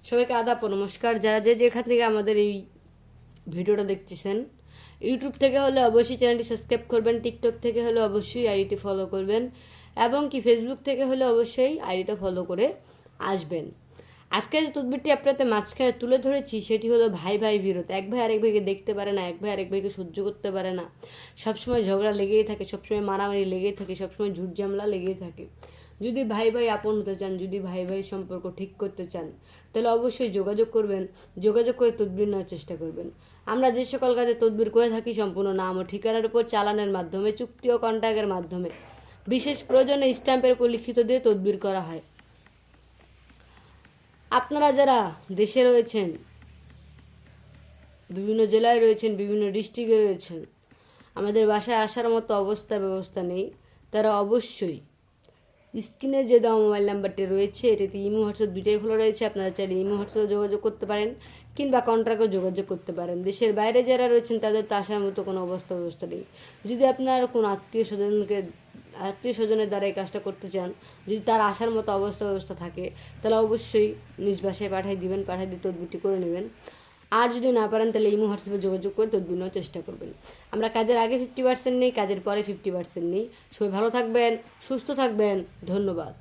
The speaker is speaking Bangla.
সবাইকে আদাব ও নমস্কার। যারা যেখান থেকে আমাদের এই ভিডিওটা দেখতেছেন, ইউটিউব থেকে হলে অবশ্যই চ্যানেলটি সাবস্ক্রাইব করবেন, টিকটক থেকে হলে অবশ্যই আইডিটি ফলো করবেন, এবং কি ফেসবুক থেকে হলে অবশ্যই আইডিটা ফলো করে আসবেন। আজকে যে তদবিরটি আপনাদের মাঝখানে তুলে ধরেছি সেটি হলো ভাই ভাই বিরোধ। এক ভাই আরেক ভাইকে দেখতে পারে না, এক ভাই আরেক ভাইকে সহ্য করতে পারে না, সবসময় ঝগড়া লেগেই থাকে, সবসময় মারামারি লেগেই থাকে, সবসময় ঝুট ঝামেলা লেগেই থাকে। যদি ভাই ভাই আপন হতে চান, যদি ভাই ভাই সম্পর্ক ঠিক করতে চান, তাহলে অবশ্যই যোগাযোগ করবেন, যোগাযোগ করে তদবির নেওয়ার চেষ্টা করবেন। আমরা যে সকল কাজে তদবির করে থাকি সম্পূর্ণ নাম ও ঠিকানার উপর চালানের মাধ্যমে, চুক্তি ও কন্ট্রাক্টের মাধ্যমে, বিশেষ প্রয়োজনে স্ট্যাম্পের উপর লিখিত দিয়ে তদবির করা হয়। আপনারা যারা দেশে রয়েছেন, বিভিন্ন জেলায় রয়েছেন, বিভিন্ন ডিস্ট্রিক্টে রয়েছেন, আমাদের বাসায় আসার মতো ব্যবস্থা নেই, তারা অবশ্যই স্ক্রিনে যে দেওয়া মোবাইল নাম্বারটি রয়েছে, এটিতে ইমো হোয়াটসঅ্যাপ দুইটাই খোলা রয়েছে। আপনারা চাইলে ইমো হোয়াটসঅ্যাপে যোগাযোগ করতে পারেন, কিংবা কন্ট্রাক্টেও যোগাযোগ করতে পারেন। দেশের বাইরে যারা রয়েছেন তাদের তো আসার মতো কোনো ব্যবস্থা নেই। যদি আপনার কোনো আত্মীয় স্বজনের দ্বারা এই কাজটা করতে চান, যদি তার আসার মতো ব্যবস্থা থাকে, তাহলে অবশ্যই নিজ বাসায় পাঠিয়ে দিয়ে তদবিরটি করে নেবেন। আর যদি না পারেন তাহলে ইমো হোয়াটসঅ্যাপে যোগাযোগ করে তদবির নেওয়ার চেষ্টা করবেন। আমরা কাজের আগে 50% নেই, কাজের পরে 50% নেই। সবাই ভালো থাকবেন, সুস্থ থাকবেন। ধন্যবাদ।